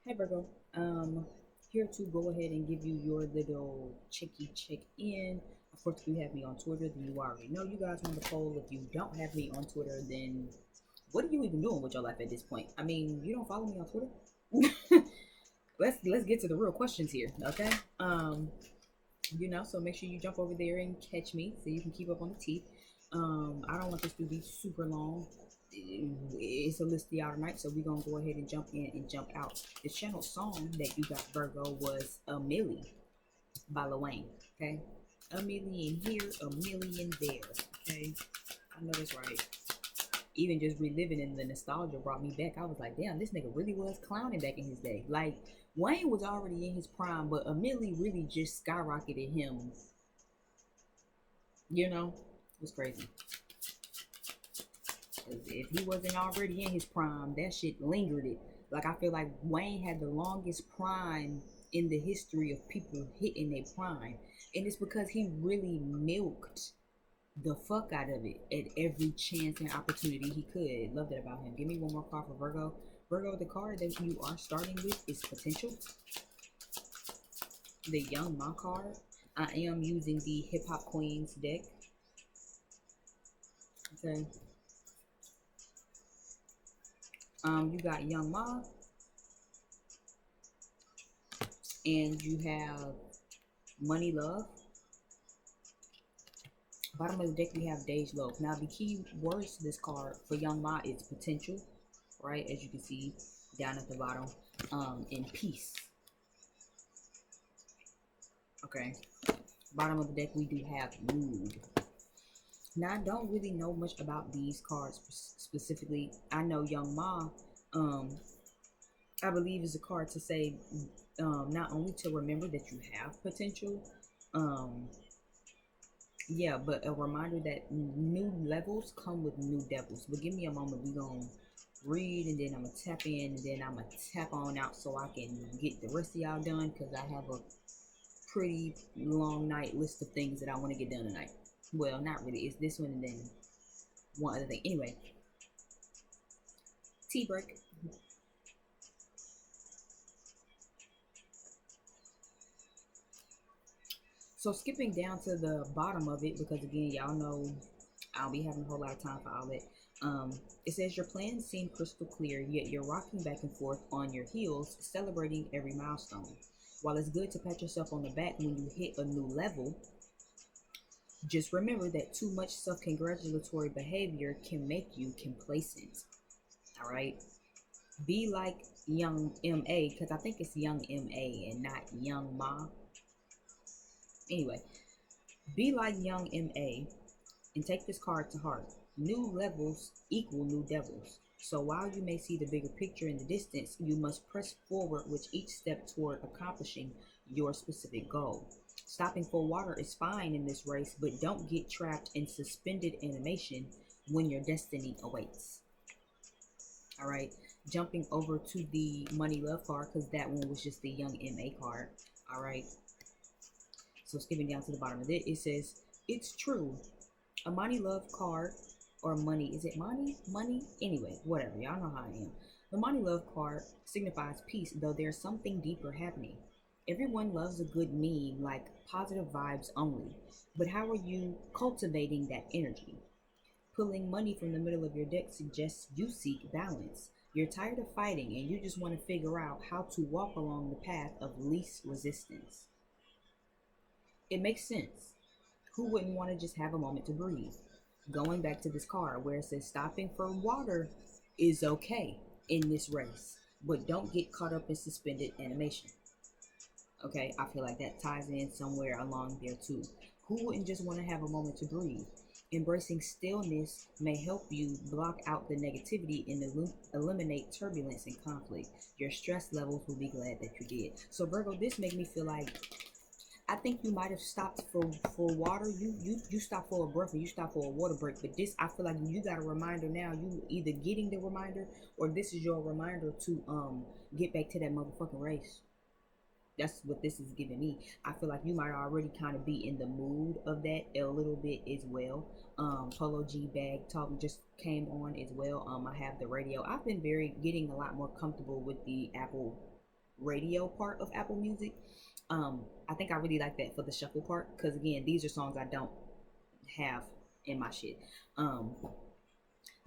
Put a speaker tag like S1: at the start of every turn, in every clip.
S1: Hi Virgo. Here to go ahead and give you your little checky check in. Of course, if you have me on Twitter, then you already know you guys on the poll. If you don't have me on Twitter, then what are you even doing with your life at this point? I mean, you don't follow me on Twitter. let's get to the real questions here, okay? So make sure you jump over there and catch me so you can keep up on the tea. I don't want this to be super long. It's a list the outer night, so we're gonna go ahead and jump in and jump out. The channel song that you got, Virgo, was "A Millie" by Lil Wayne. Okay, a million here, a million there. Okay, I know that's right. Even just reliving in the nostalgia brought me back. I was like, damn, this nigga really was clowning back in his day. Like Wayne was already in his prime, but a Millie really just skyrocketed him. It was crazy. If he wasn't already in his prime, that shit lingered it. Like I feel like Wayne had the longest prime in the history of people hitting their prime. And it's because he really milked the fuck out of it at every chance and opportunity he could. Love that about him. Give me one more card for Virgo. Virgo, the card that you are starting with is potential. The Young Ma card. I am using the Hip Hop Queens deck. Okay. You got Young Ma, and you have Money Love. Bottom of the deck, we have Dage Love. Now, the key words to this card for Young Ma is potential, right? As you can see down at the bottom, and peace. Okay. Bottom of the deck, we do have mood. Now, I don't really know much about these cards specifically. I know Young Ma, I believe, is a card to say not only to remember that you have potential, yeah, but a reminder that new levels come with new devils. But give me a moment. We're going to read, and then I'm going to tap in, and then I'm going to tap on out so I can get the rest of y'all done, because I have a pretty long night list of things that I want to get done tonight. Well, not really. It's this one and then one other thing. Anyway, tea break. So skipping down to the bottom of it, because again, y'all know I'll be having a whole lot of time for all that. It says your plans seem crystal clear, yet you're rocking back and forth on your heels, celebrating every milestone. While it's good to pat yourself on the back when you hit a new level, just remember that too much self-congratulatory behavior can make you complacent. All right? Be like young MA, because I think it's young MA and not young Ma. Anyway, be like young MA and take this card to heart. New levels equal new devils. So while you may see the bigger picture in the distance, you must press forward with each step toward accomplishing your specific goal. Stopping for water is fine in this race, but don't get trapped in suspended animation when your destiny awaits. All right, jumping over to the money love card, because that one was just the young MA card. All right, so skipping down to the bottom of it, it says, it's true. A money love card, or money, is it money? Money? Anyway, whatever. Y'all know how I am. The money love card signifies peace, though there's something deeper happening. Everyone loves a good meme, like positive vibes only. But how are you cultivating that energy? Pulling money from the middle of your deck suggests you seek balance. You're tired of fighting and you just want to figure out how to walk along the path of least resistance. It makes sense. Who wouldn't want to just have a moment to breathe? Going back to this card where it says stopping for water is okay in this race, but don't get caught up in suspended animation. Okay, I feel like that ties in somewhere along there too. Who wouldn't just want to have a moment to breathe? Embracing stillness may help you block out the negativity and eliminate turbulence and conflict. Your stress levels will be glad that you did. So Virgo, this made me feel like I think you might have stopped for water. You stopped for a breath or you stopped for a water break. But this, I feel like you got a reminder now. You either getting the reminder or this is your reminder to get back to that motherfucking race. That's what this is giving me. I feel like you might already kind of be in the mood of that a little bit as well. Polo G Bag Talk just came on as well. I have the radio. I've been getting a lot more comfortable with the Apple radio part of Apple Music. I think I really like that for the shuffle part, because again, these are songs I don't have in my shit.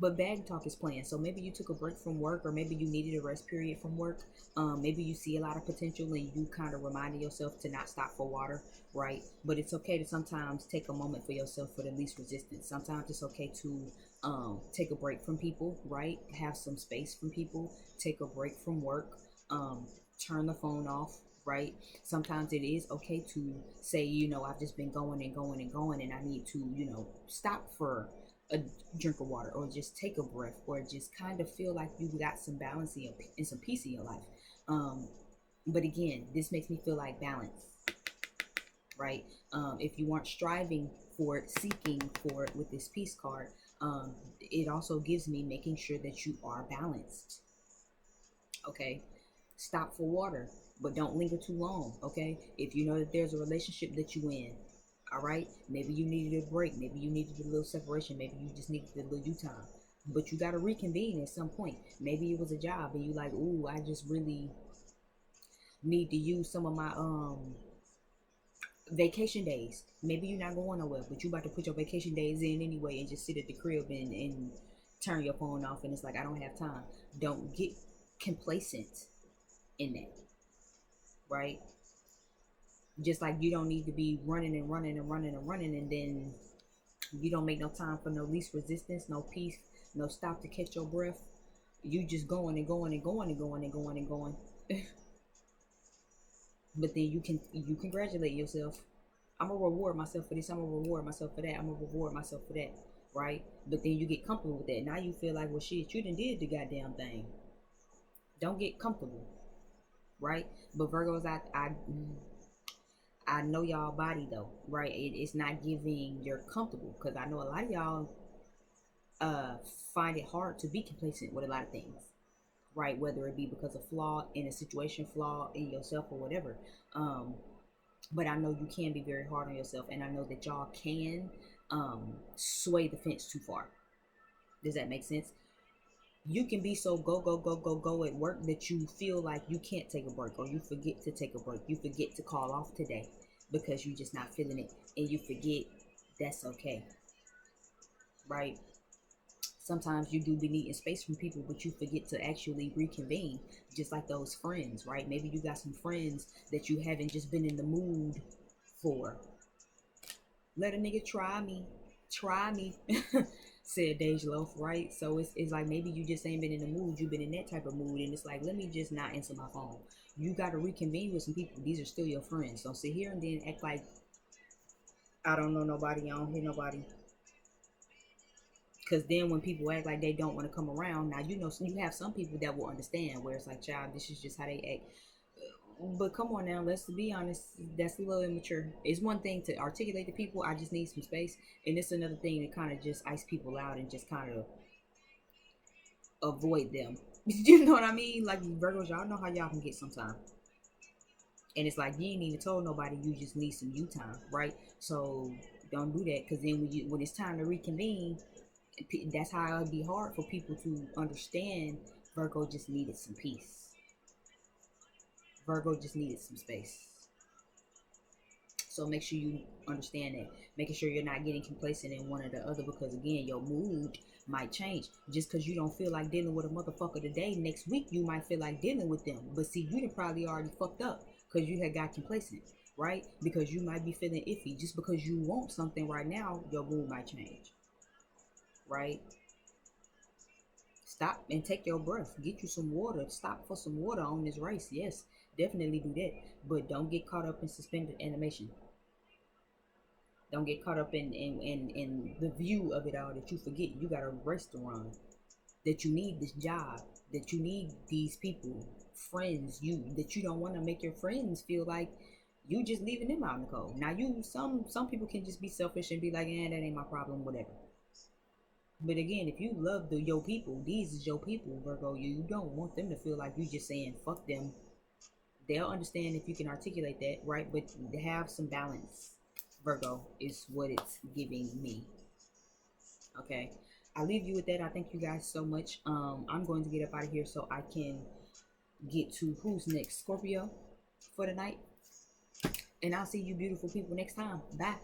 S1: But bag talk is playing. So maybe you took a break from work, or maybe you needed a rest period from work. Maybe you see a lot of potential and you kind of reminded yourself to not stop for water, right? But it's okay to sometimes take a moment for yourself for the least resistance. Sometimes it's okay to take a break from people, right? Have some space from people. Take a break from work. Um, Turn the phone off, right? Sometimes it is okay to say, I've just been going and going and going, and I need to, stop for a drink of water, or just take a breath, or just kind of feel like you got some balance and some peace in your life. But again, this makes me feel like balance, right? If you aren't striving for it, seeking for it with this peace card, it also gives me making sure that you are balanced. Okay, stop for water, but don't linger too long. Okay, if you know that there's a relationship that you in, all right, maybe you needed a break, maybe you needed a little separation, maybe you just needed a little you time, but you got to reconvene at some point. Maybe it was a job and you like, ooh, I just really need to use some of my vacation days. Maybe you're not going nowhere, but you about to put your vacation days in anyway and just sit at the crib and turn your phone off, and it's like, I don't have time. Don't get complacent in that, right? Just like you don't need to be running and running and running and running, and then you don't make no time for no least resistance, no peace, no stop to catch your breath. You just going and going and going and going and going and going. But then you congratulate yourself. I'm gonna reward myself for this. I'm gonna reward myself for that. I'm gonna reward myself for that. Right? But then you get comfortable with that. Now you feel like, well, shit, you done did the goddamn thing. Don't get comfortable, right? But Virgos, I know y'all body though, right? It's not giving you're comfortable, because I know a lot of y'all uh find it hard to be complacent with a lot of things, right? Whether it be because of flaw in a situation, flaw in yourself, or whatever. Um, but I know you can be very hard on yourself, and I know that y'all can sway the fence too far. Does that make sense? You can be so go go go go go at work that you feel like you can't take a break, or you forget to take a break. You forget to call off today because you're just not feeling it, and you forget that's okay, right? Sometimes you do be needing space from people, but you forget to actually reconvene, just like those friends, right? Maybe you got some friends that you haven't just been in the mood for. Let a nigga try me, said Dej Loaf, right? So it's like maybe you just ain't been in the mood. You've been in that type of mood, and it's like, let me just not answer my phone. You got to reconvene with some people. These are still your friends. Don't sit here and then act like I don't know nobody. I don't hear nobody. Because then when people act like they don't want to come around, now you have some people that will understand, where it's like, child, this is just how they act. But come on now, let's be honest, that's a little immature. It's one thing to articulate to people, I just need some space, and it's another thing to kind of just ice people out and just kind of avoid them. You know what I mean? Like Virgos, y'all know how y'all can get sometimes. And it's like you ain't even told nobody you just need some you time, right? So don't do that, because then when it's time to reconvene, that's how it'd be hard for people to understand. Virgo just needed some peace. Virgo just needed some space. So make sure you understand that. Making sure you're not getting complacent in one or the other, because again, your mood might change. Just because you don't feel like dealing with a motherfucker today, next week you might feel like dealing with them. But see, you done probably already fucked up because you had got complacent, right? Because you might be feeling iffy. Just because you want something right now, your mood might change, right? Stop and take your breath. Get you some water. Stop for some water on this race. Yes, definitely do that. But don't get caught up in suspended animation. Don't get caught up in the view of it all, that you forget you got a race to run. That you need this job. That you need these people, friends, that you don't want to make your friends feel like you just leaving them out in the cold. Now some people can just be selfish and be like, that ain't my problem, whatever. But again, if you love your people, these is your people, Virgo. You don't want them to feel like you just saying fuck them. They'll understand if you can articulate that, right? But have some balance, Virgo, is what it's giving me. Okay, I'll leave you with that. I thank you guys so much. I'm going to get up out of here so I can get to who's next, Scorpio, for the night. And I'll see you beautiful people next time. Bye.